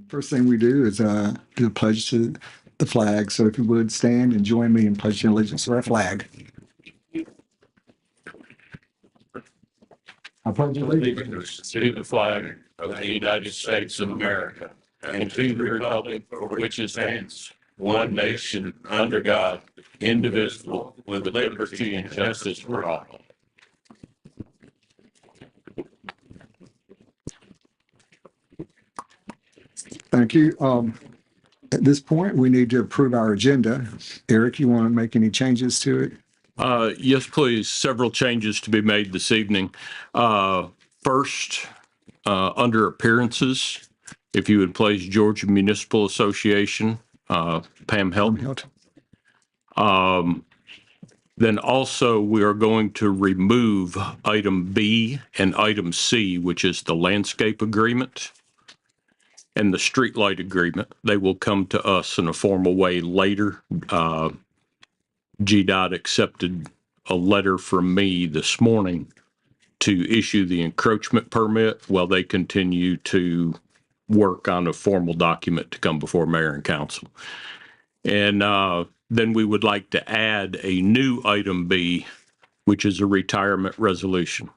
First thing we do is do a pledge to the flag. So if you would stand and join me in pledging allegiance to our flag. I pledge Allegiance to the flag of the United States of America and to the republic for which it stands, one nation, under God, indivisible, with liberty and justice for all. Thank you. At this point, we need to approve our agenda. Eric, you want to make any changes to it? Yes, please. Several changes to be made this evening. First, under appearances, if you would place Georgia Municipal Association, Pam Helton. Then also we are going to remove item B and item C, which is the landscape agreement and the streetlight agreement. They will come to us in a formal way later. GDOT accepted a letter from me this morning to issue the encroachment permit while they continue to work on a formal document to come before mayor and council. And then we would like to add a new item B, which is a retirement resolution.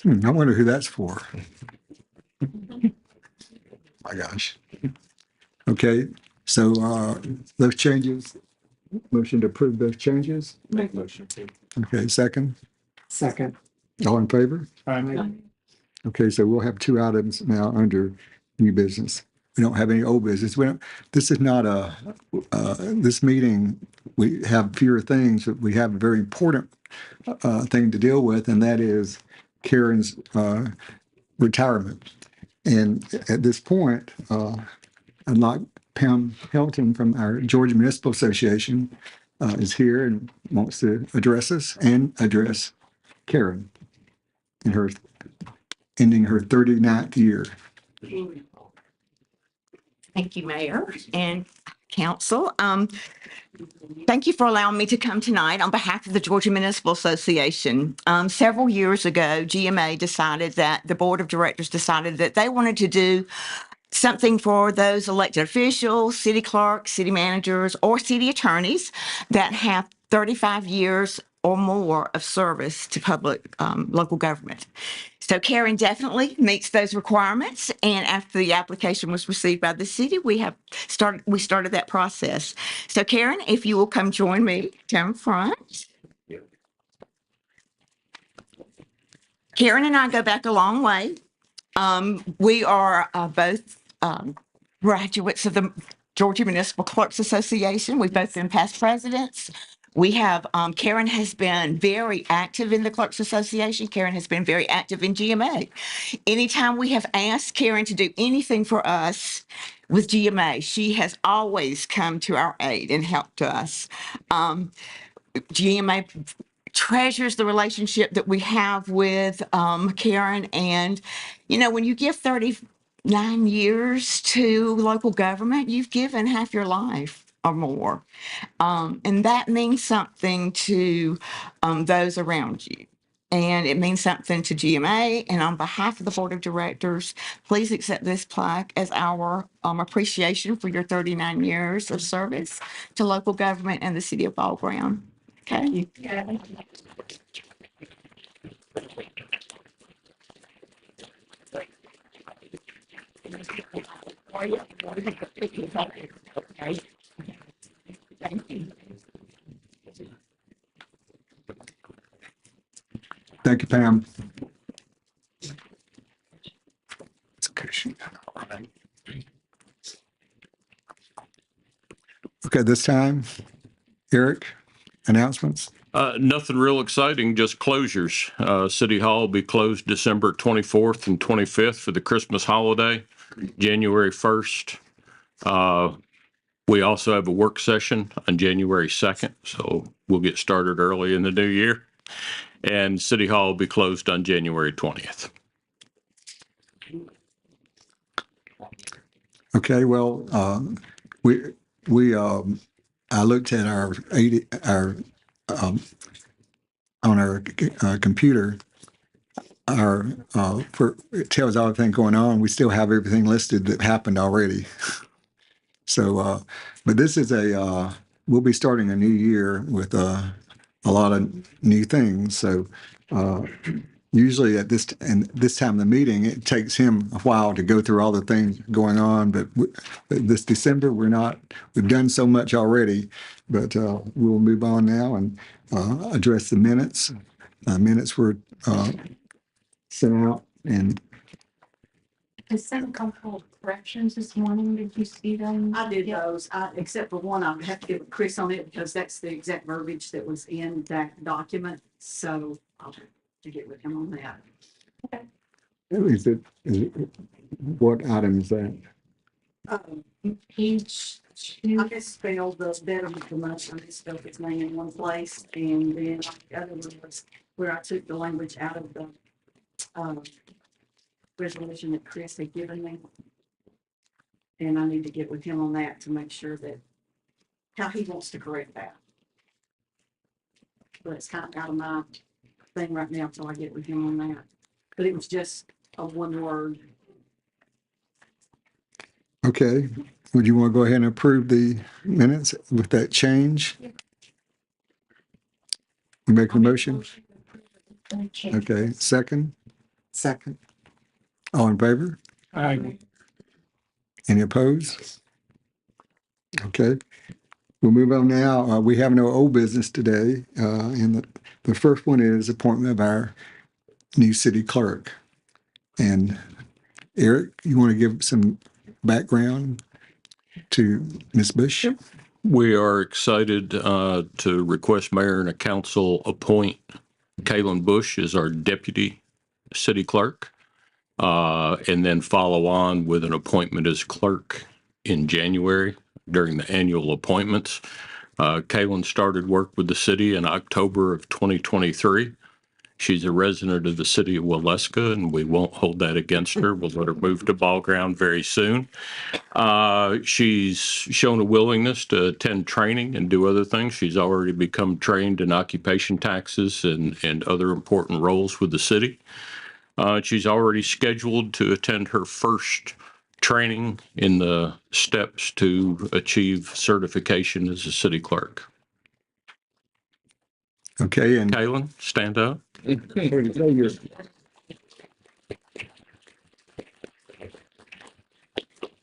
I wonder who that's for. My gosh. Okay, so those changes, motion to approve those changes. Make motion. Okay, second. Second. All in favor? Aye. Okay, so we'll have two items now under new business. We don't have any old business. This is not this meeting, we have fewer things, but we have a very important thing to deal with, and that is Karen's retirement. And at this point, I'd like Pam Helton from our Georgia Municipal Association is here and wants to address us and address Karen in her ending her 39th year. Thank you, Mayor and Council. Thank you for allowing me to come tonight on behalf of the Georgia Municipal Association. Several years ago, GMA decided that the board of directors decided that they wanted to do something for those elected officials, city clerks, city managers, or city attorneys that have 35 years or more of service to public local government. So Karen definitely meets those requirements. And after the application was received by the city, we started that process. So Karen, if you will come join me down front. Karen and I go back a long way. We are both graduates of the Georgia Municipal Clerks Association. We've both been past presidents. We have, Karen has been very active in the Clerks Association. Karen has been very active in GMA. Anytime we have asked Karen to do anything for us with GMA, she has always come to our aid and helped us. GMA treasures the relationship that we have with Karen. And, you know, when you give 39 years to local government, you've given half your life or more. And that means something to those around you. And it means something to GMA. And on behalf of the board of directors, please accept this plaque as our appreciation for your 39 years of service to local government and the city of Ball Ground. Okay. Thank you. Thank you, Pam. Okay, this time, Eric, announcements. Nothing real exciting, just closures. City Hall will be closed December 24th and 25th for the Christmas holiday, January 1st. We also have a work session on January 2nd, so we'll get started early in the new year. And City Hall will be closed on January 20th. Okay, well, I looked at our on our computer, it tells all everything going on. We still have everything listed that happened already. So, but this is we'll be starting a new year with a lot of new things. So, usually at this time of the meeting, it takes him a while to go through all the things going on. But this December, we've done so much already, but we'll move on now and address the minutes. Minutes were sent out, and I sent a couple of corrections this morning. Did you see them? I did those, except for one, I have to get with Chris on it because that's the exact verbiage that was in that document. So I'll have to get with him on that. what item is that? Page I 2. misspelled the betterment promotion, I misspelled his name in one place, and then the other one was where I took the language out of the resolution that Chris had given me. And I need to get with him on that to make sure that how he wants to correct that. But it's kind of out of my thing right now until I get with him on that. But it was just a one word. Okay, would you want to go ahead and approve the minutes with that change? You make the motion? Okay, second? Second. All in favor? Aye. Any opposed? Okay, we'll move on now. We have no old business today. And the first one is appointment of our new city clerk. And Eric, you want to give some background to Ms. Bush? We are excited to request mayor and a council appoint Kalen Bush as our deputy city clerk, and then follow on with an appointment as clerk in January during the annual appointments. Kalen started work with the city in October of 2023. She's a resident of the city of Waleska, and we won't hold that against her. We'll let her move to Ball Ground very soon. She's shown a willingness to attend training and do other things. She's already become trained in occupation taxes and other important roles with the city. She's already scheduled to attend her first training in the steps to achieve certification as a city clerk. Okay, and Kalen, stand up.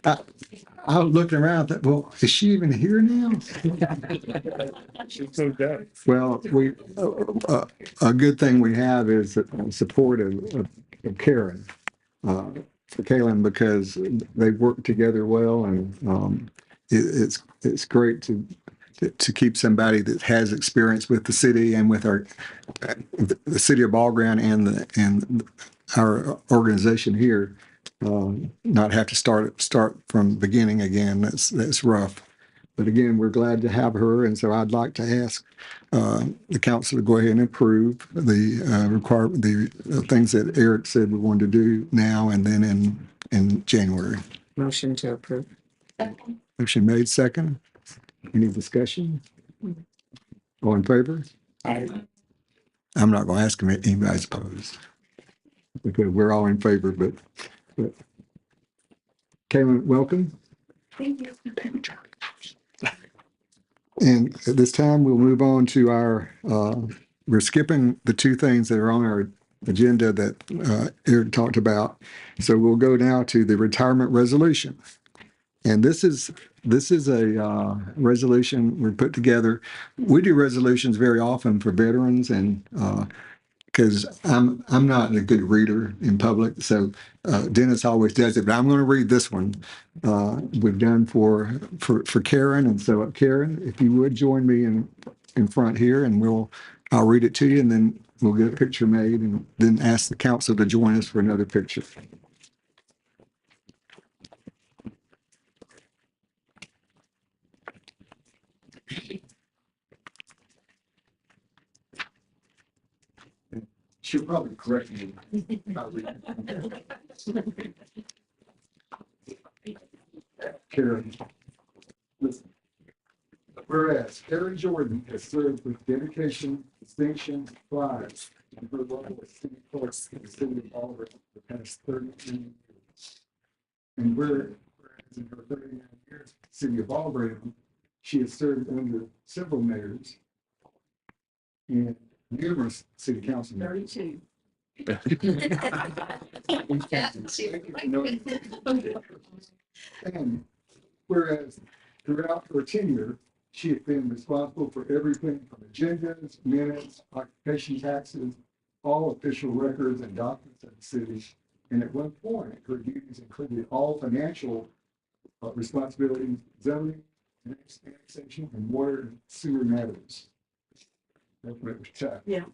I was looking around, thought, well, is she even here now? Well, a good thing we have is support of Karen for Kaylin, because they work together well, and it's great to keep somebody that has experience with the city and with the city of Ball Ground and our organization here. Not have to start from the beginning again. That's rough. But again, we're glad to have her, and so I'd like to ask the council to go ahead and approve the things that Eric said we wanted to do now and then in January. Motion to approve. Motion made, second. Any discussion? All in favor? Aye. I'm not going to ask him if anybody's opposed, because we're all in favor, but Kaylin, welcome. Thank you. And at this time, we'll move on to we're skipping the two things that are on our agenda that Eric talked about. So we'll go now to the retirement resolution. And this is a resolution we put together. We do resolutions very often for veterans, and because I'm not a good reader in public, so Dennis always does it. But I'm going to read this one. We've done for Karen, and so Karen, if you would join me in front here, and I'll read it to you, and then we'll get a picture made, and then ask the council to join us for another picture. She'll probably correct me. Karen, listen. Whereas Karen Jordan has served with dedication, distinction, and pride in her role as city clerk in the city of Auburn for the past 39 years. And whereas in her 39 years in the city of Auburn, she has served under several mayors and numerous city council members. 32. And whereas throughout her tenure, she has been responsible for everything from agendas, minutes, occupation taxes, all official records and documents of the city. And at one point, her duties included all financial responsibilities, zoning, annexation, and water and sewer matters. That's what it was tough. Yeah.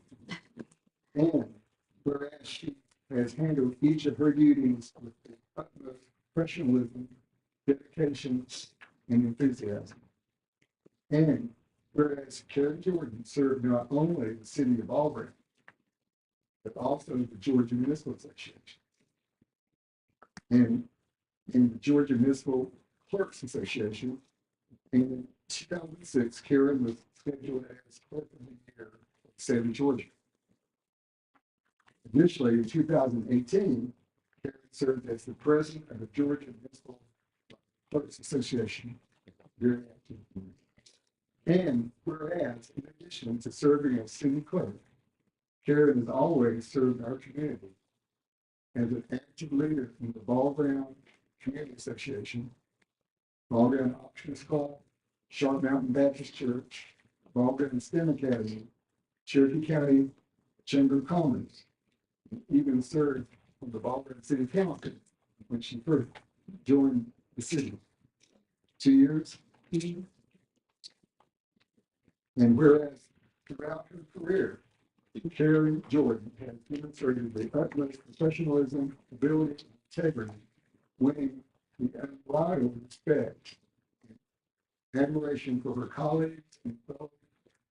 And whereas she has handled each of her duties with the utmost professionalism, dedication, and enthusiasm. And whereas Karen Jordan served not only the city of Auburn, but also the Georgia Municipal Association. And in the Georgia Municipal Clerks Association, in 2006, Karen was scheduled as Clerk of the Year for the state of Georgia. Initially, in 2018, Karen served as the president of the Georgia Municipal Clerks Association. Very active. And whereas, in addition to serving as city clerk, Karen has always served our community as an active leader in the Ball Ground Community Association, Ball Ground Optionist Club, Sharp Mountain Baptist Church, Ball Ground STEM Academy, Cherokee County Chamber of Commerce, and even served on the Ball Ground City Council when she first joined the city. 2 years. And whereas throughout her career, Karen Jordan has demonstrated the utmost professionalism, ability, and integrity, winning the unbridled respect and admiration for her colleagues and fellow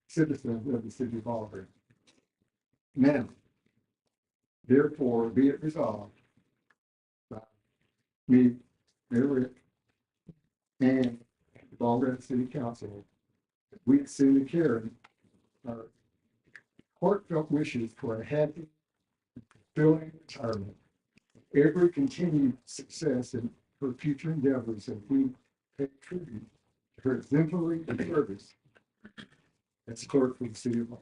citizens of the city of Auburn. Now, therefore, be it resolved by me, Mayor Rick, and the Auburn City Council, that we extend to Karen our heartfelt wishes for a happy, fulfilling retirement, every continued success in her future endeavors, and we pay tribute to her exemplary service as clerk for the city of Auburn.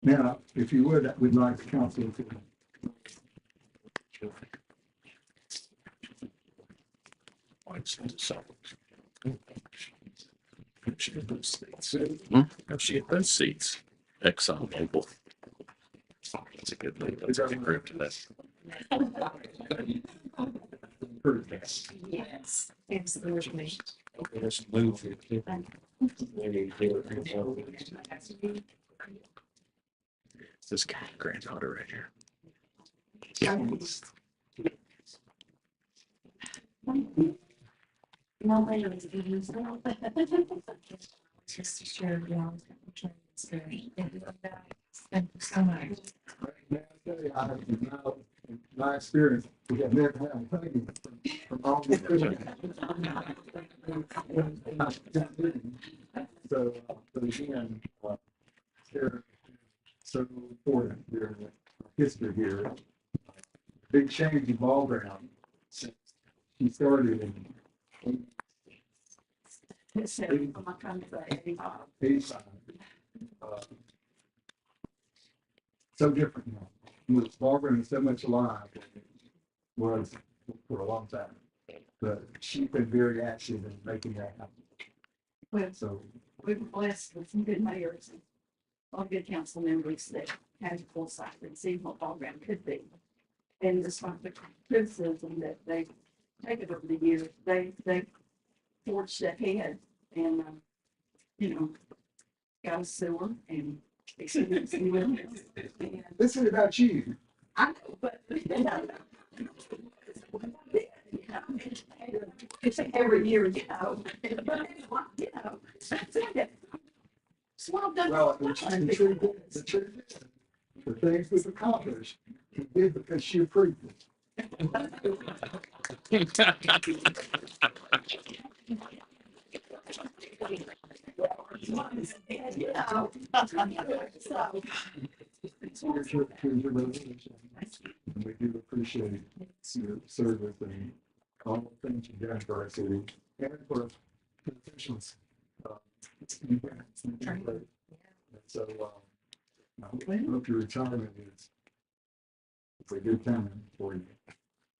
Now, if you would, we'd like the council to. She had those seats. Exxon Mobil. That's a good thing. That's a good group to that. Yes. Absolutely. Let's move. This guy, granddaughter right here. No, I don't think it is. Just to share, y'all. Thank you so much. My experience, we have never had a thing from all the. So again, they're so important, their history here. Big change in Ball Ground since he started in So, I'm not trying to say. 85. So different now. With Ball Ground is so much alive than it was for a long time. But she's been very active in making that happen. Well, So we were blessed with some good mayors and all good council members that had the foresight and see what Ball Ground could be. And despite the criticism that they've taken over the years, they forged ahead. And you know, got a sewer and. And This is about you. I know, but. It's like every year, you know. You know. So well done. Well, the truth is, the things we've accomplished, we did because she approved it. You know. So, Here's your resolution. And we do appreciate your service and all the things you've done for our city and for officials. And so, I hope your retirement is it's a good time for you.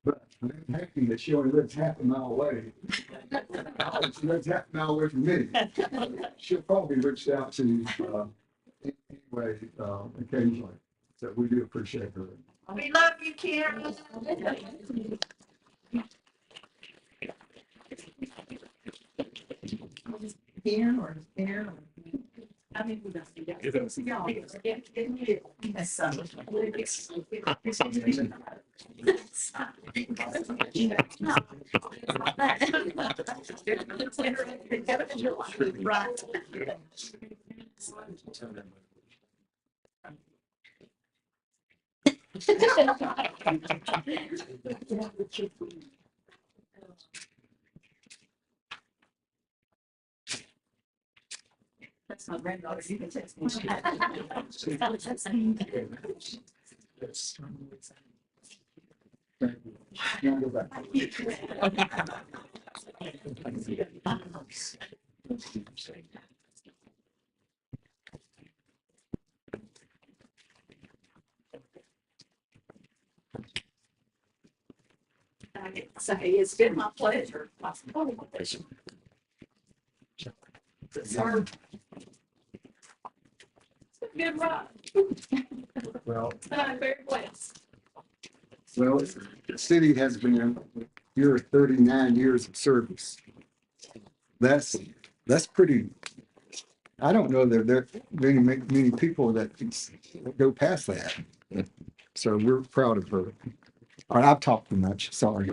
But I'm happy that she only lives half a mile away. She lives half a mile away from me. She'll probably reach out to you, anyway, occasionally. So we do appreciate her. we love you, Karen. Here or there. I mean, we don't see that. We don't see y'all. Yes, so. Right. That's my granddaughter. You can text me. Thank you. Now go back. I can say it's been my pleasure. Sir. It's been a good ride. Well, I'm very blessed. well, the city has been your 39 years of service. That's pretty. I don't know that there are many people that go past that. So we're proud of her. All right, I've talked too much. Sorry.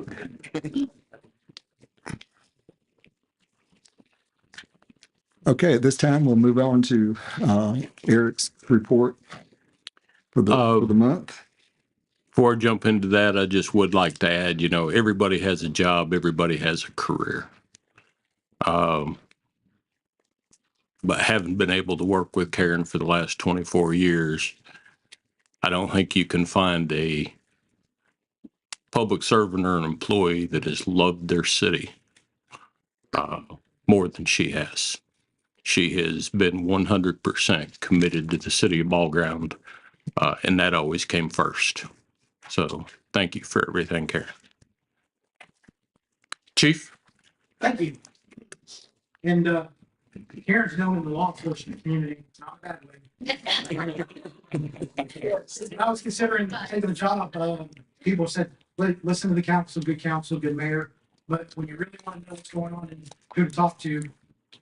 Okay, at this time, we'll move on to Eric's report for the month. Before I jump into that, I just would like to add, everybody has a job, everybody has a career. But having been able to work with Karen for the last 24 years, I don't think you can find a public servant or an employee that has loved their city more than she has. She has been 100% committed to the city of Ball Ground, and that always came first. So thank you for everything, Karen. Chief? Thank you. And Karen's known in the law enforcement community, not badly. I was considering taking the job. People said, listen to the council, good mayor. But when you really want to know what's going on and who to talk to,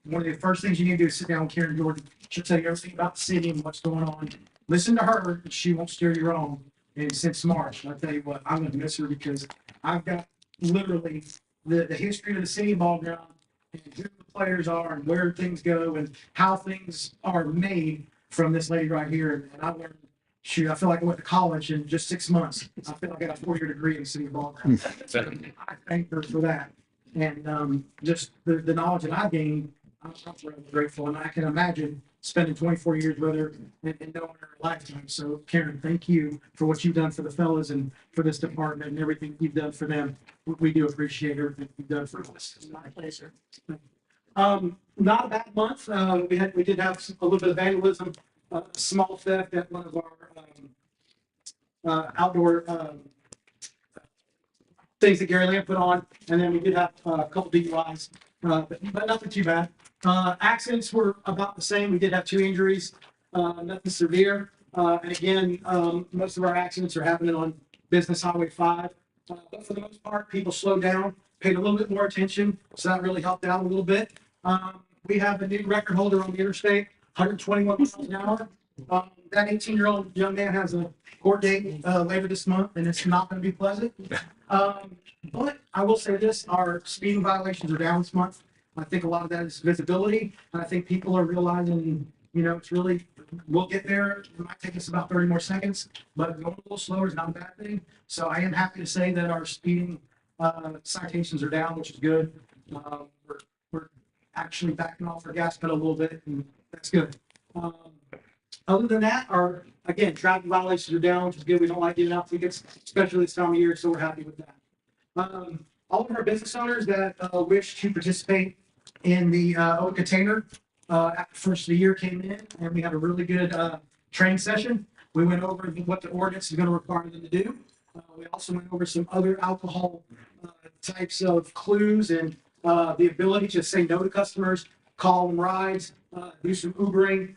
one of the first things you need to do is sit down with Karen Jordan. She'll tell you everything about the city and what's going on. Listen to her, and she won't steer you wrong. And since March, I'll tell you what, I'm going to miss her because I've got literally the history of the city ball ground and who the players are and where things go and how things are made from this lady right here. And I learned, shoot, I feel like I went to college in just 6 months. I feel like I got a 4-year degree in city ball ground. I thank her for that. And just the knowledge that I gained, I'm really grateful. And I can imagine spending 24 years with her and knowing her a lifetime. So Karen, thank you for what you've done for the fellas and for this department and everything you've done for them. We do appreciate everything you've done for us. My pleasure. Not a bad month. We did have a little bit of vandalism, small theft at one of our outdoor things that Gary Lamb put on, and then we did have a couple DUIs, but nothing too bad. Accidents were about the same. We did have 2 injuries, nothing severe. And again, most of our accidents are happening on Business Highway 5. But for the most part, people slowed down, paid a little bit more attention, so that really helped out a little bit. we have a new record holder on the interstate, 121 miles an hour. That 18-year-old young man has a court date later this month, and it's not going to be pleasant. But I will say this, our speeding violations are down this month. I think a lot of that is visibility, and I think people are realizing, you know, it's really, we'll get there. It might take us about 30 more seconds, but going a little slower is not a bad thing. So I am happy to say that our speeding citations are down, which is good. We're actually backing off our gas pedal a little bit, and that's good. Other than that, our, again, traffic violations are down, which is good. We don't like giving out tickets, especially this time of year, so we're happy with that. All of our business owners that wish to participate in the open container after the first of the year came in, and we had a really good training session. We went over what the ordinance is going to require them to do. We also went over some other alcohol types of clues and the ability to say no to customers, call them rides, do some Ubering.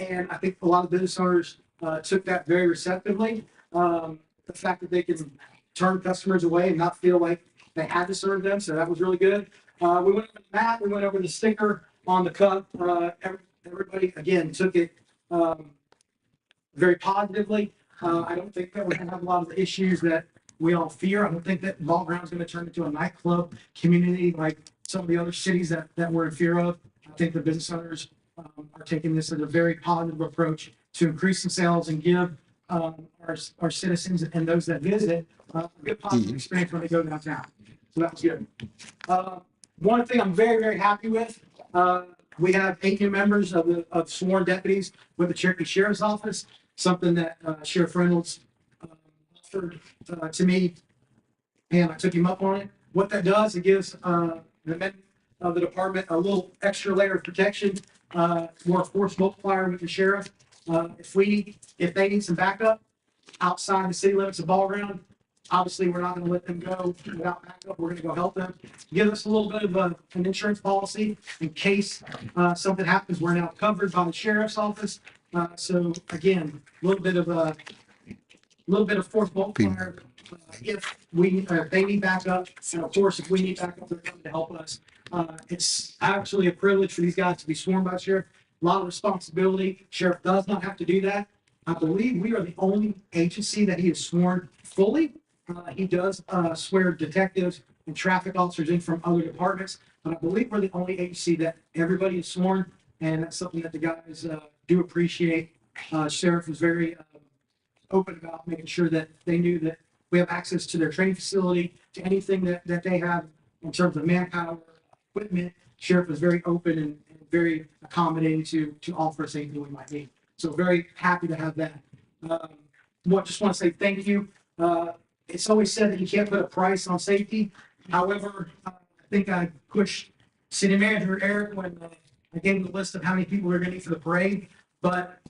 And I think a lot of business owners took that very receptively. The fact that they can turn customers away and not feel like they had to serve them. So that was really good. We went over the map, we went over the sticker on the cup. Everybody, again, took it very positively. I don't think that we're going to have a lot of the issues that we all fear. I don't think that Ball Ground is going to turn into a nightclub community like some of the other cities that we're in fear of. I think the business owners are taking this as a very positive approach to increase the sales and give our citizens and those that visit a good positive experience when they go downtown. So that was good. One thing I'm very, very happy with, we have 8 new members of sworn deputies with the Cherokee Sheriff's Office, something that Sheriff Reynolds offered to me, and I took him up on it. What that does, it gives the men of the department a little extra layer of protection, more force multiplier with the sheriff. If they need some backup outside the city limits of Ball Ground, obviously we're not going to let them go without backup. We're going to go help them. Give us a little bit of an insurance policy in case something happens. We're now covered by the sheriff's office. So again, a little bit of force multiplier if they need backup, and of course if we need backup, they're coming to help us. It's actually a privilege for these guys to be sworn by the sheriff. A lot of responsibility. Sheriff does not have to do that. I believe we are the only agency that he has sworn fully. He does swear detectives and traffic officers in from other departments, but I believe we're the only agency that everybody is sworn, and that's something that the guys do appreciate. Sheriff was very open about making sure that they knew that we have access to their training facility, to anything that they have in terms of manpower, equipment. Sheriff was very open and very accommodating to offer us anything we might need. So very happy to have that. Just want to say thank you. It's always said that you can't put a price on safety. However, I think I pushed City Manager Eric when I gave him the list of how many people we're going to need for the parade. But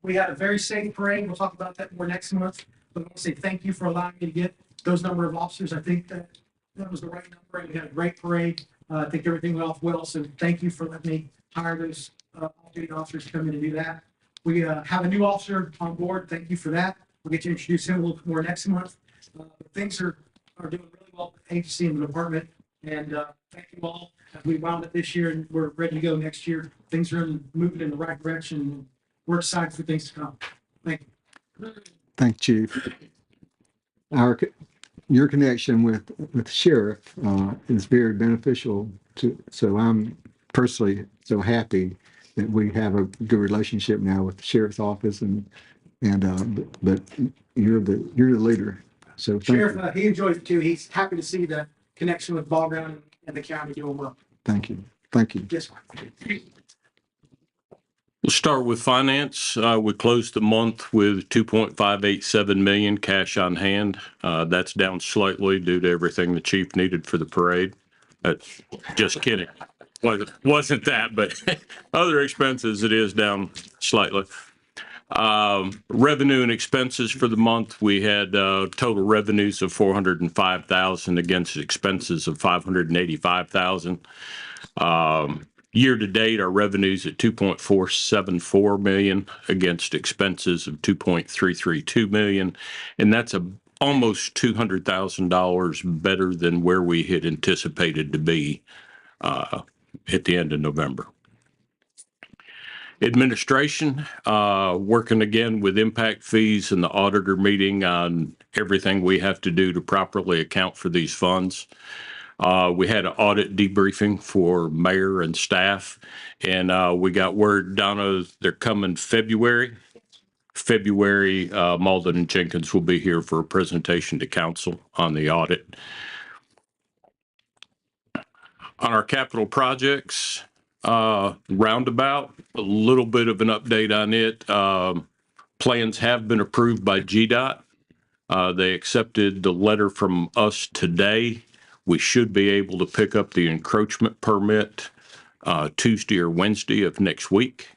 we had a very safe parade. We'll talk about that more next month. But I want to say thank you for allowing me to get those number of officers. I think that was the right number, and we had a great parade. I think everything went off well. So thank you for letting me hire those off-duty officers to come in and do that. We have a new officer on board. Thank you for that. We'll get to introduce him a little bit more next month. Things are doing really well with the agency and the department. And thank you all. We wound up this year and we're ready to go next year. Things are moving in the right direction. We're excited for things to come. Thank you. Thank you, Chief. Your connection with the sheriff is very beneficial to. So I'm personally so happy that we have a good relationship now with the sheriff's office, but you're the leader. So thank Sheriff, you. he enjoys it too. He's happy to see the connection with Ball Ground and the county doing well. Thank you. Thank you. Yes, sir. We'll start with finance. We closed the month with 2.587 million cash on hand. That's down slightly due to everything the chief needed for the parade. Just kidding. Wasn't that, but other expenses, it is down slightly. Revenue and expenses for the month, we had total revenues of 405,000 against expenses of 585,000. Year to date, our revenues at 2.474 million against expenses of 2.332 million, and that's almost $200,000 better than where we had anticipated to be at the end of November. Administration, working again with impact fees and the auditor meeting on everything we have to do to properly account for these funds. We had an audit debriefing for mayor and staff, and we got word, Donna, they're coming February. Malden and Jenkins will be here for a presentation to council on the audit. On our capital projects, roundabout, a little bit of an update on it. Plans have been approved by GDOT. They accepted the letter from us today. We should be able to pick up the encroachment permit Tuesday or Wednesday of next week,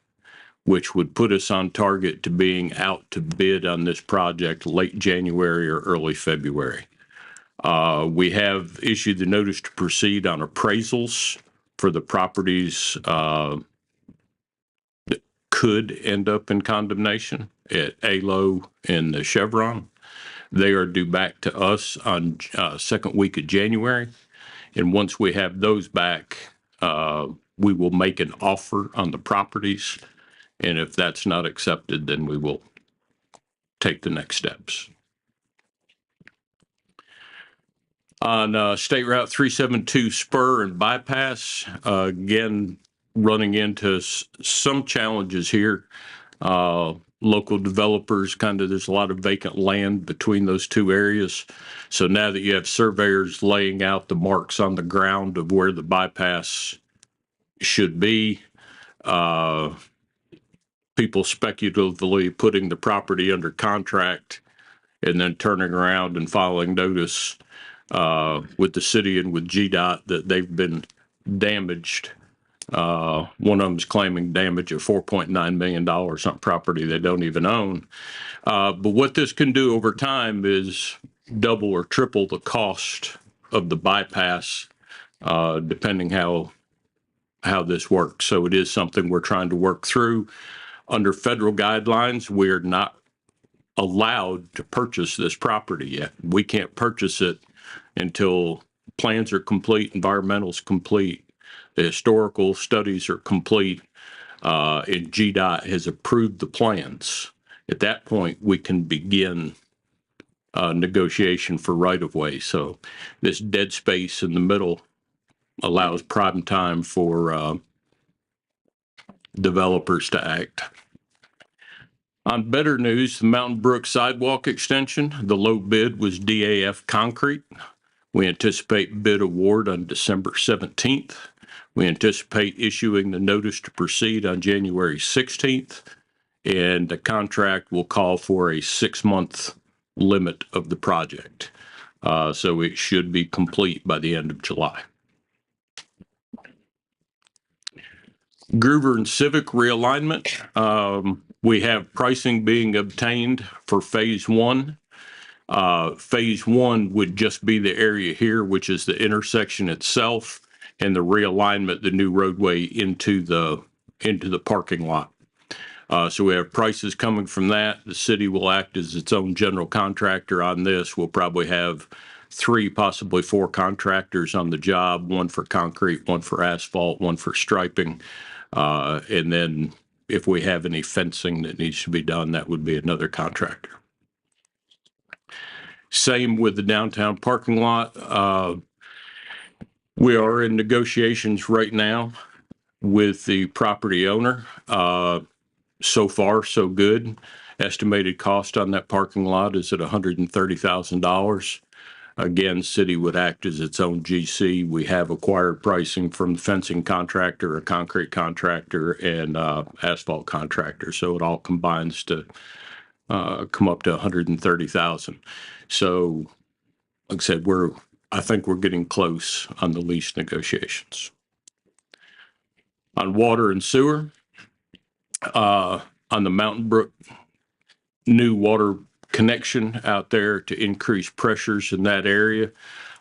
which would put us on target to being out to bid on this project late January or early February. We have issued the notice to proceed on appraisals for the properties that could end up in condemnation at ALO and the Chevron. They are due back to us on second week of January. And once we have those back, we will make an offer on the properties. And if that's not accepted, then we will take the next steps. On State Route 372 spur and bypass, again, running into some challenges here. Local developers, there's a lot of vacant land between those two areas. So now that you have surveyors laying out the marks on the ground of where the bypass should be, people speculatively putting the property under contract and then turning around and filing notice with the city and with GDOT that they've been damaged. One of them is claiming damage of $4.9 million on property they don't even own. But what this can do over time is double or triple the cost of the bypass, depending how this works. So it is something we're trying to work through. Under federal guidelines, we're not allowed to purchase this property yet. We can't purchase it until plans are complete, environmental's complete, the historical studies are complete, and GDOT has approved the plans. At that point, we can begin negotiation for right-of-way. So this dead space in the middle allows prime time for developers to act. On better news, the Mountain Brook sidewalk extension, the low bid was DAF Concrete. We anticipate bid award on December 17th. We anticipate issuing the notice to proceed on January 16th, and the contract will call for a 6-month limit of the project. So it should be complete by the end of July. Groover and Civic realignment. We have pricing being obtained for phase 1. Phase 1 would just be the area here, which is the intersection itself and the realignment, the new roadway into the parking lot. So we have prices coming from that. The city will act as its own general contractor on this. We'll probably have 3, possibly 4 contractors on the job, 1 for concrete, 1 for asphalt, 1 for striping. And then if we have any fencing that needs to be done, that would be another contractor. Same with the downtown parking lot. We are in negotiations right now with the property owner. So far, so good. Estimated cost on that parking lot is at $130,000. Again, city would act as its own GC. We have acquired pricing from the fencing contractor, a concrete contractor, and asphalt contractor. So it all combines to come up to $130,000. So, like I said, I think we're getting close on the lease negotiations. On water and sewer, on the Mountain Brook new water connection out there to increase pressures in that area,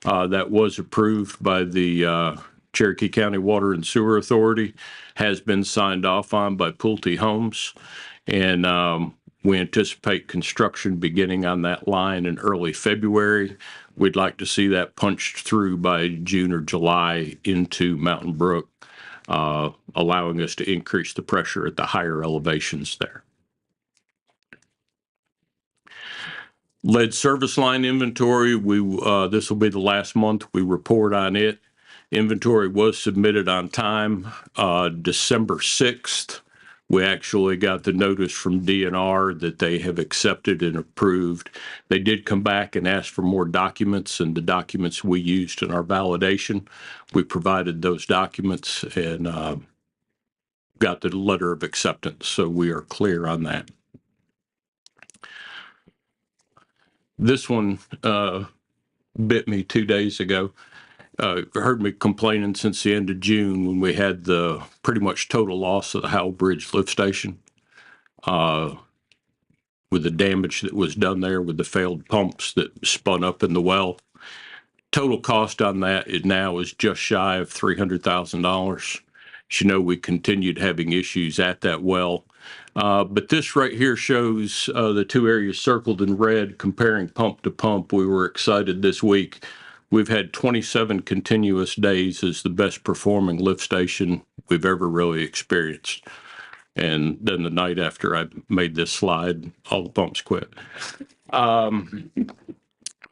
that was approved by the Cherokee County Water and Sewer Authority, has been signed off on by Pulte Homes, and we anticipate construction beginning on that line in early February. We'd like to see that punched through by June or July into Mountain Brook. allowing us to increase the pressure at the higher elevations there. Lead service line inventory, this will be the last month we report on it. Inventory was submitted on time, December 6th. We actually got the notice from DNR that they have accepted and approved. They did come back and ask for more documents, and the documents we used in our validation, we provided those documents and got the letter of acceptance. So we are clear on that. This one bit me 2 days ago. Heard me complaining since the end of June when we had the pretty much total loss of the Howell Bridge lift station with the damage that was done there with the failed pumps that spun up in the well. Total cost on that now is just shy of $300,000. As you know, we continued having issues at that well. But this right here shows the two areas circled in red comparing pump to pump. We were excited this week. We've had 27 continuous days as the best performing lift station we've ever really experienced. And then the night after I made this slide, all the pumps quit. But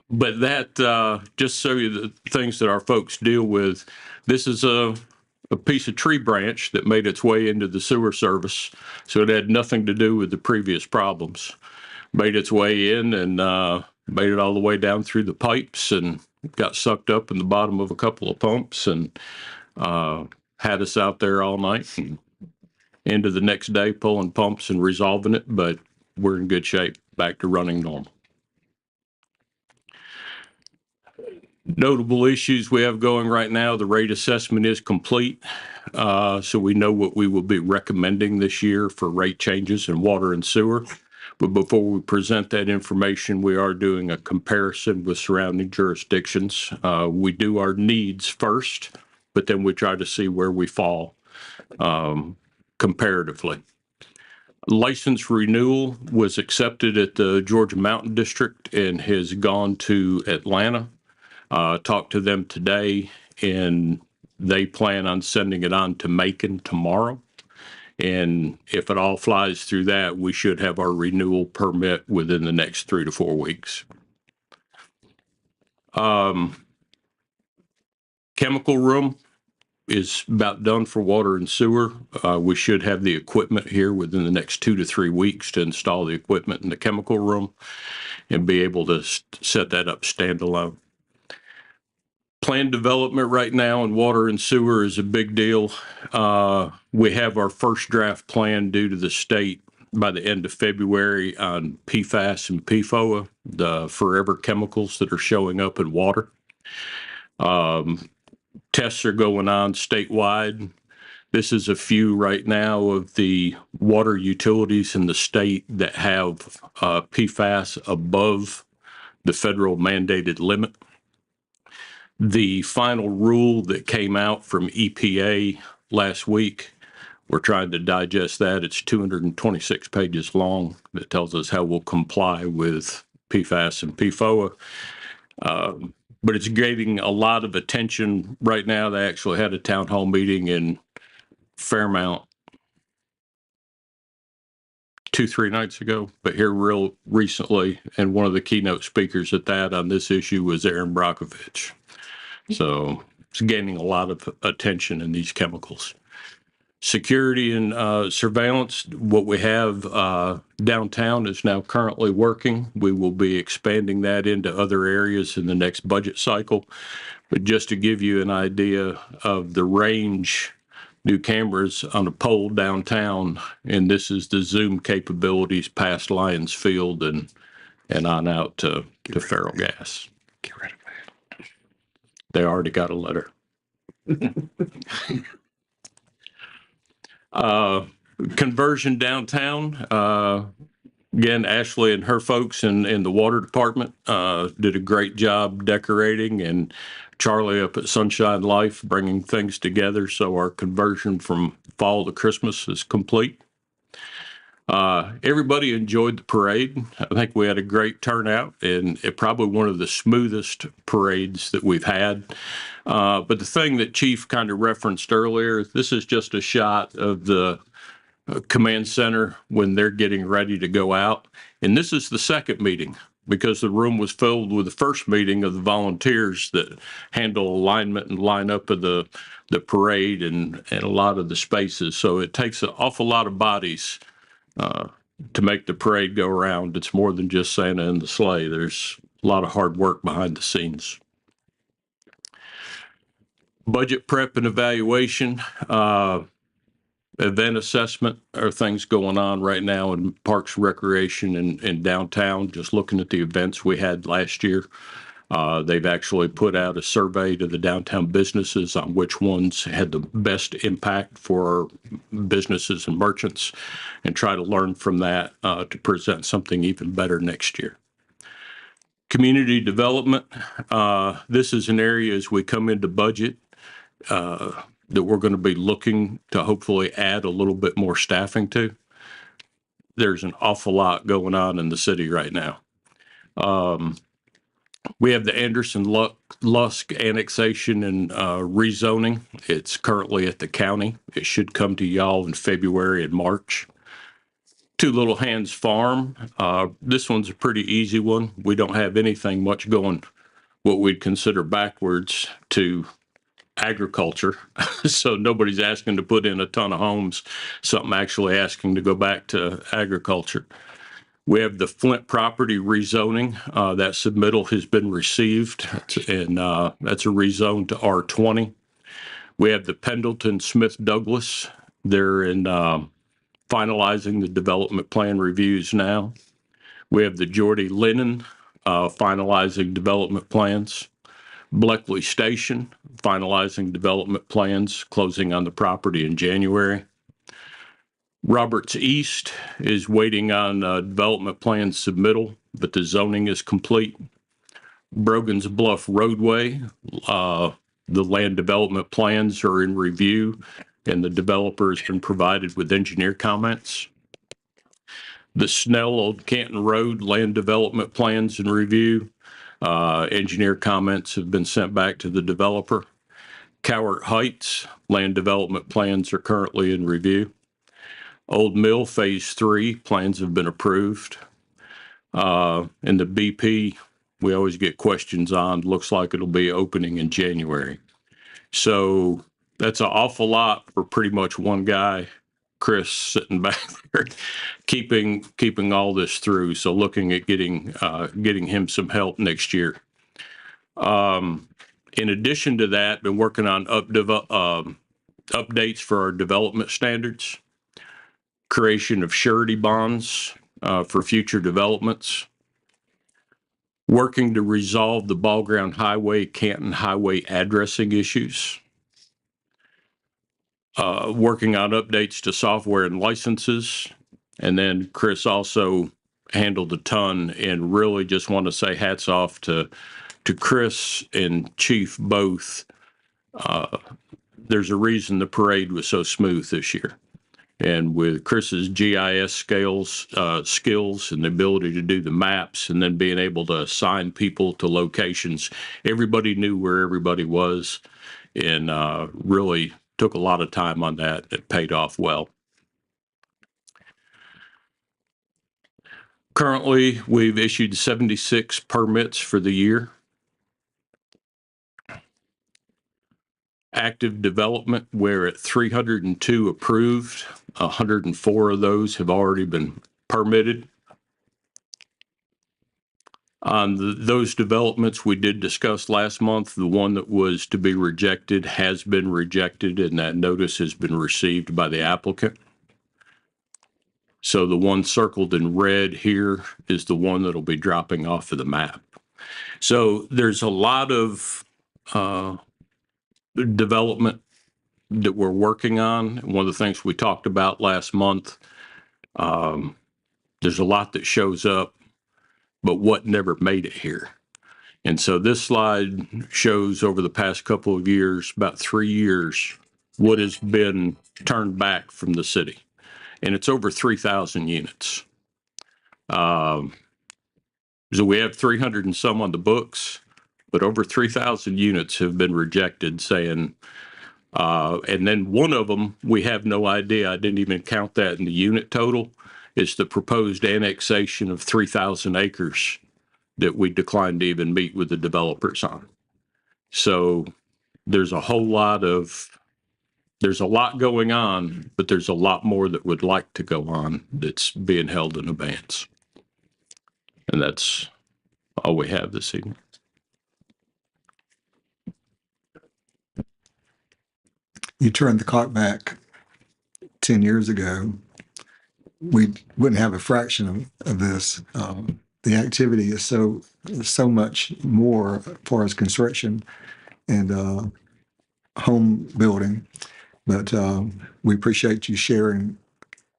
that, just show you the things that our folks deal with. This is a piece of tree branch that made its way into the sewer service. So it had nothing to do with the previous problems. Made its way in and made it all the way down through the pipes and got sucked up in the bottom of a couple of pumps and had us out there all night and into the next day pulling pumps and resolving it, but we're in good shape, back to running normal. Notable issues we have going right now, the rate assessment is complete. So we know what we will be recommending this year for rate changes in water and sewer. But before we present that information, we are doing a comparison with surrounding jurisdictions. We do our needs first, but then we try to see where we fall comparatively. License renewal was accepted at the Georgia Mountain District and has gone to Atlanta. Talked to them today, and they plan on sending it on to Macon tomorrow. And if it all flies through that, we should have our renewal permit within the next 3 to 4 weeks. Chemical room is about done for water and sewer. We should have the equipment here within the next 2 to 3 weeks to install the equipment in the chemical room and be able to set that up standalone. Plan development right now in water and sewer is a big deal. We have our first draft plan due to the state by the end of February on PFAS and PFOA, the forever chemicals that are showing up in water. Tests are going on statewide. This is a few right now of the water utilities in the state that have PFAS above the federal mandated limit. The final rule that came out from EPA last week, we're trying to digest that. It's 226 pages long. That tells us how we'll comply with PFAS and PFOA. But it's getting a lot of attention right now. They actually had a town hall meeting in Fairmount 2-3 nights ago, but here real recently, and one of the keynote speakers at that on this issue was Aaron Brockovich. So it's gaining a lot of attention in these chemicals. Security and surveillance, what we have downtown is now currently working. We will be expanding that into other areas in the next budget cycle. But just to give you an idea of the range, new cameras on a pole downtown, and this is the zoom capabilities past Lions Field and on out to Feral Gas. Get rid of that. They already got a letter. Conversion downtown. Again, Ashley and her folks in the water department did a great job decorating, and Charlie up at Sunshine Life bringing things together. So our conversion from fall to Christmas is complete. Everybody enjoyed the parade. I think we had a great turnout and probably one of the smoothest parades that we've had. But the thing that Chief kind of referenced earlier, this is just a shot of the command center when they're getting ready to go out. And this is the second meeting because the room was filled with the first meeting of the volunteers that handle alignment and lineup of the parade and a lot of the spaces. So it takes an awful lot of bodies to make the parade go around. It's more than just Santa and the sleigh. There's a lot of hard work behind the scenes. Budget prep and evaluation, event assessment are things going on right now in Parks and Recreation and downtown, just looking at the events we had last year. They've actually put out a survey to the downtown businesses on which ones had the best impact for businesses and merchants and try to learn from that to present something even better next year. Community development. This is an area as we come into budget that we're going to be looking to hopefully add a little bit more staffing to. There's an awful lot going on in the city right now. We have the Anderson Lusk annexation and rezoning. It's currently at the county. It should come to y'all in February and March. Two Little Hands Farm. This one's a pretty easy one. We don't have anything much going what we'd consider backwards to agriculture. So nobody's asking to put in a ton of homes, something actually asking to go back to agriculture. We have the Flint property rezoning. That submittal has been received, and that's a rezone to R20. We have the Pendleton Smith Douglas. They're in finalizing the development plan reviews now. We have the Geordie Lennon finalizing development plans. Bleckley Station, finalizing development plans, closing on the property in January. Roberts East is waiting on development plan submittal, but the zoning is complete. Brogan's Bluff Roadway, the land development plans are in review, and the developer has been provided with engineer comments. The Snell Old Canton Road land development plans in review. Engineer comments have been sent back to the developer. Cowart Heights land development plans are currently in review. Old Mill Phase 3 plans have been approved. And the BP, we always get questions on, looks like it'll be opening in January. So that's an awful lot for pretty much one guy, Chris, sitting back there, keeping all this through. So looking at getting him some help next year. In addition to that, been working on updates for our development standards, creation of surety bonds for future developments, working to resolve the Ball Ground Highway, Canton Highway addressing issues, working on updates to software and licenses. And then Chris also handled a ton, and really just want to say hats off to Chris and Chief both. There's a reason the parade was so smooth this year. And with Chris's GIS skills and the ability to do the maps and then being able to assign people to locations, everybody knew where everybody was, and really took a lot of time on that. It paid off well. Currently, we've issued 76 permits for the year. Active development, we're at 302 approved. 104 of those have already been permitted. On those developments we did discuss last month, the one that was to be rejected has been rejected, and that notice has been received by the applicant. So the one circled in red here is the one that'll be dropping off of the map. So there's a lot of development that we're working on. One of the things we talked about last month, there's a lot that shows up, but what never made it here. And so this slide shows over the past couple of years, about 3 years, what has been turned back from the city. and it's over 3,000 units. So we have 300 and some on the books, but over 3,000 units have been rejected, saying, and then one of them, we have no idea. I didn't even count that in the unit total. It's the proposed annexation of 3,000 acres that we declined to even meet with the developers on. So there's a lot going on, but there's a lot more that would like to go on that's being held in abeyance. And that's all we have this evening. You turn the clock back 10 years ago, we wouldn't have a fraction of this. The activity is so much more as far as construction and home building. But we appreciate you sharing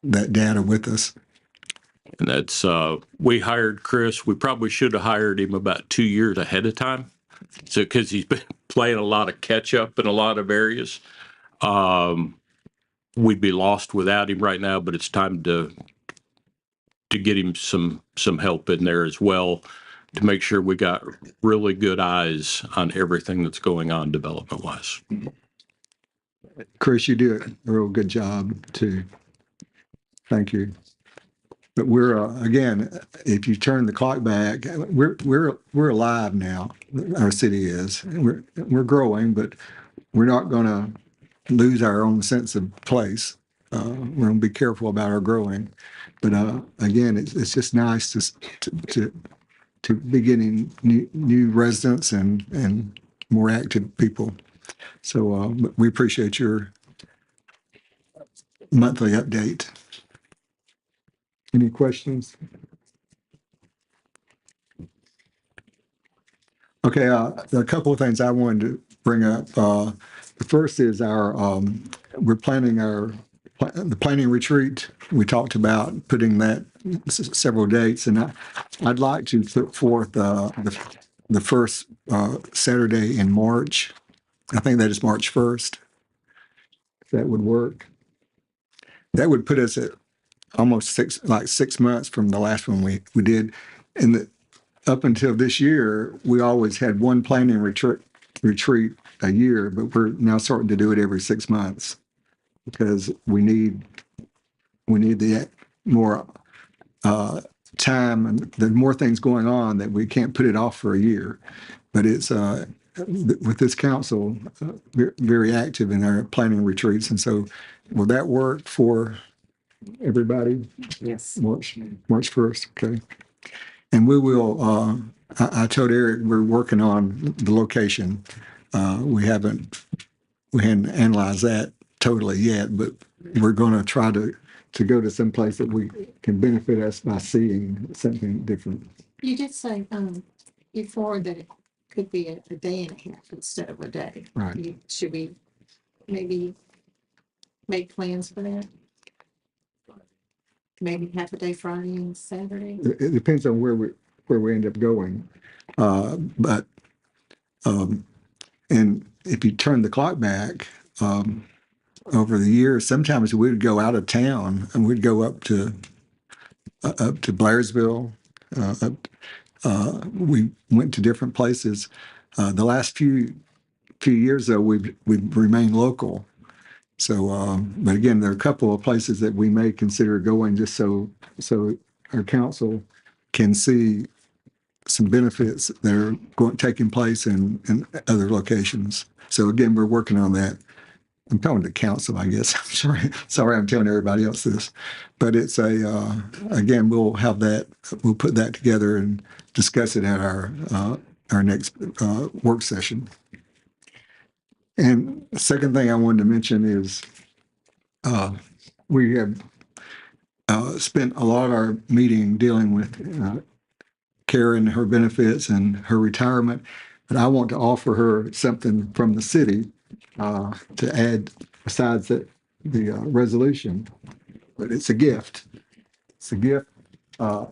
that data with us. And that's, we hired Chris. We probably should have hired him about 2 years ahead of time. So, because he's been playing a lot of catch up in a lot of areas. We'd be lost without him right now, but it's time to get him some help in there as well to make sure we got really good eyes on everything that's going on development wise. Chris, you do a real good job too. Thank you. But we're again, if you turn the clock back, we're alive now. Our city is. We're growing, but we're not going to lose our own sense of place. We're going to be careful about our growing. But again, it's just nice to be getting new residents and more active people. So we appreciate your monthly update. Any questions? Okay, there are a couple of things I wanted to bring up. The first is we're planning the planning retreat. We talked about putting that several dates, and I'd like to put forth the first Saturday in March. I think that is March 1st. If that would work. That would put us at almost 6 months from the last one we did. And up until this year, we always had one planning retreat a year, but we're now starting to do it every 6 months because we need the more time and the more things going on that we can't put it off for a year. But it's with this council very active in our planning retreats, and so will that work for everybody? Yes. March 1st, okay. And we will, I told Eric we're working on the location. We hadn't analyzed that totally yet, but we're going to try to go to some place that we can benefit us by seeing something different. You did say, before that it could be a day and a half instead of a day. Right. Should we maybe make plans for that? Maybe half a day Friday and Saturday? It depends on where we end up going. But and if you turn the clock back, over the years, sometimes we'd go out of town and we'd go up to Blairsville. We went to different places. The last few years, though, we've remained local. So, but again, there are a couple of places that we may consider going just so our council can see some benefits that are taking place in other locations. So again, we're working on that. I'm telling the council, I guess. I'm sorry, I'm telling everybody else this, but it's again, we'll put that together and discuss it at our next work session. And the second thing I wanted to mention is we have spent a lot of our meeting dealing with Karen, her benefits and her retirement, but I want to offer her something from the city to add besides the resolution. But it's a gift. It's a gift for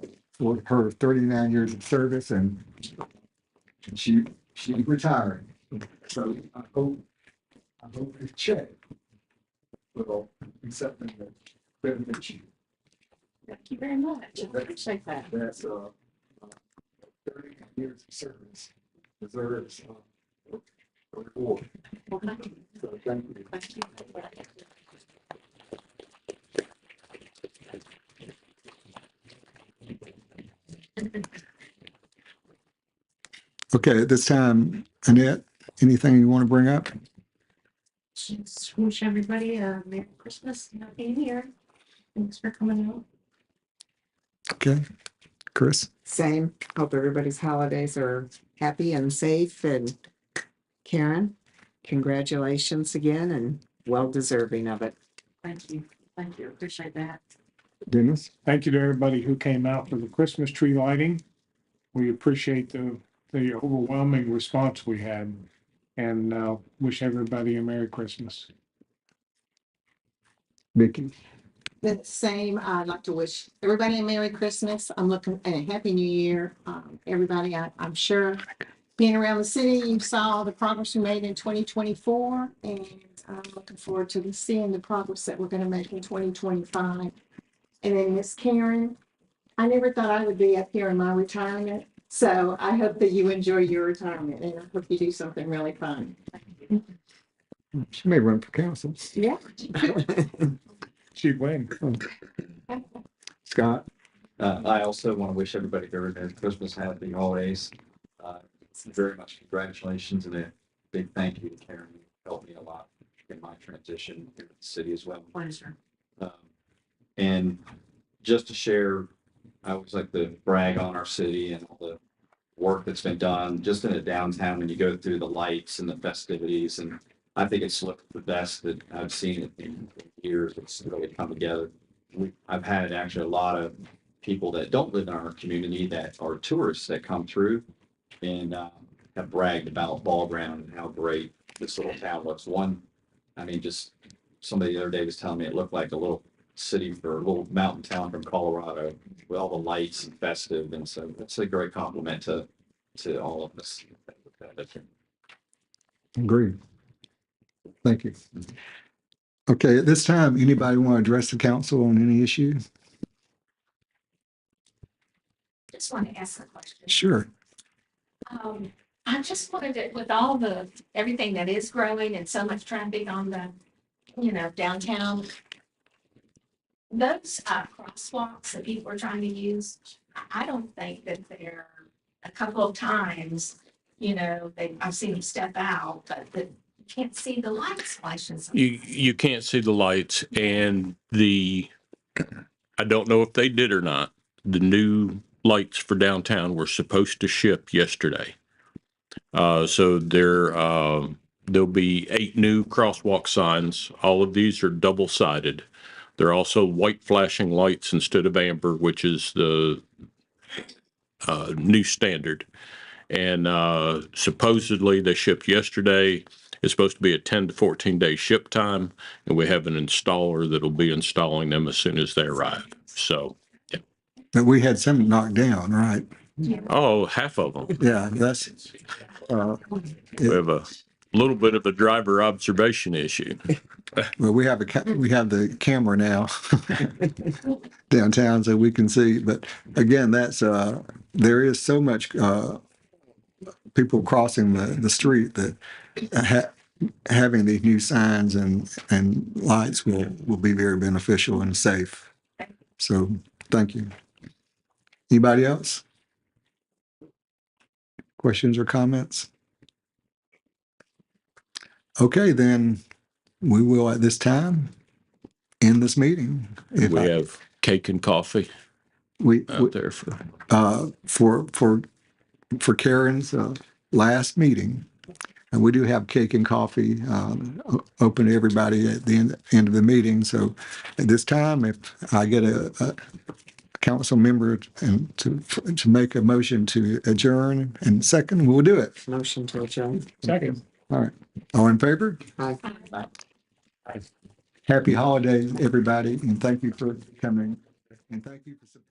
her 39 years of service, and she retired. So I hope this check will be something benefits. Thank you very much. I appreciate that. That's 30 years of service deserves a reward. Well, thank you. So thank you. Thank you. Okay, at this time, Annette, anything you want to bring up? Just wish everybody a Merry Christmas and Happy New Year. Thanks for coming out. Okay, Chris? Same. Hope everybody's holidays are happy and safe. And Karen, congratulations again and well deserving of it. Thank you. Thank you. Appreciate that. Dennis? Thank you to everybody who came out for the Christmas tree lighting. We appreciate the overwhelming response we had and wish everybody a Merry Christmas. Vicky? The same, I'd like to wish everybody a Merry Christmas. I'm looking at a Happy New Year. Everybody, I'm sure being around the city, you saw the progress we made in 2024, and I'm looking forward to seeing the progress that we're going to make in 2025. And then Miss Karen, I never thought I would be up here in my retirement, so I hope that you enjoy your retirement, and I hope you do something really fun. She may run for council. Yeah. She'd win. Scott? I also want to wish everybody a very Merry Christmas, happy holidays. Very much congratulations and a big thank you to Karen. You helped me a lot in my transition here at the city as well. Pleasure. And just to share, I always like to brag on our city and all the work that's been done just in the downtown when you go through the lights and the festivities. And I think it's looked the best that I've seen it in years. It's really come together. I've had actually a lot of people that don't live in our community that are tourists that come through and have bragged about Ball Ground and how great this little town looks. Just somebody the other day was telling me it looked like a little city for a little mountain town from Colorado with all the lights and festive. And so it's a great compliment to all of us. Agreed. Thank you. Okay, at this time, anybody want to address the council on any issue? Just want to ask a question. Sure. I just wanted to, with all everything that is growing and so much traffic on the, downtown, those crosswalks that people are trying to use, I don't think that they're a couple of times, I've seen them step out, but you can't see the lights flashing. You can't see the lights and I don't know if they did or not. The new lights for downtown were supposed to ship yesterday. So there'll be 8 new crosswalk signs. All of these are double-sided. They're also white flashing lights instead of amber, which is the new standard. And supposedly they shipped yesterday. It's supposed to be a 10 to 14 day ship time, and we have an installer that'll be installing them as soon as they arrive. So, yeah. But we had some knocked down, right? Oh, half of them. Yeah, that's, We have a little bit of a driver observation issue. well, we have the camera now downtown so we can see. But again, that's, there is so much, people crossing the street that having these new signs and lights will be very beneficial and safe. So thank you. Anybody else? Questions or comments? Okay, then we will at this time end this meeting. If We have cake and coffee we out there for for Karen's last meeting. And we do have cake and coffee open to everybody at the end of the meeting. So at this time, if I get a council member and to make a motion to adjourn and second, we'll do it. Motion to adjourn. Second. All right. All in favor? Aye. Happy holidays, everybody, and thank you for coming. And thank you for supporting.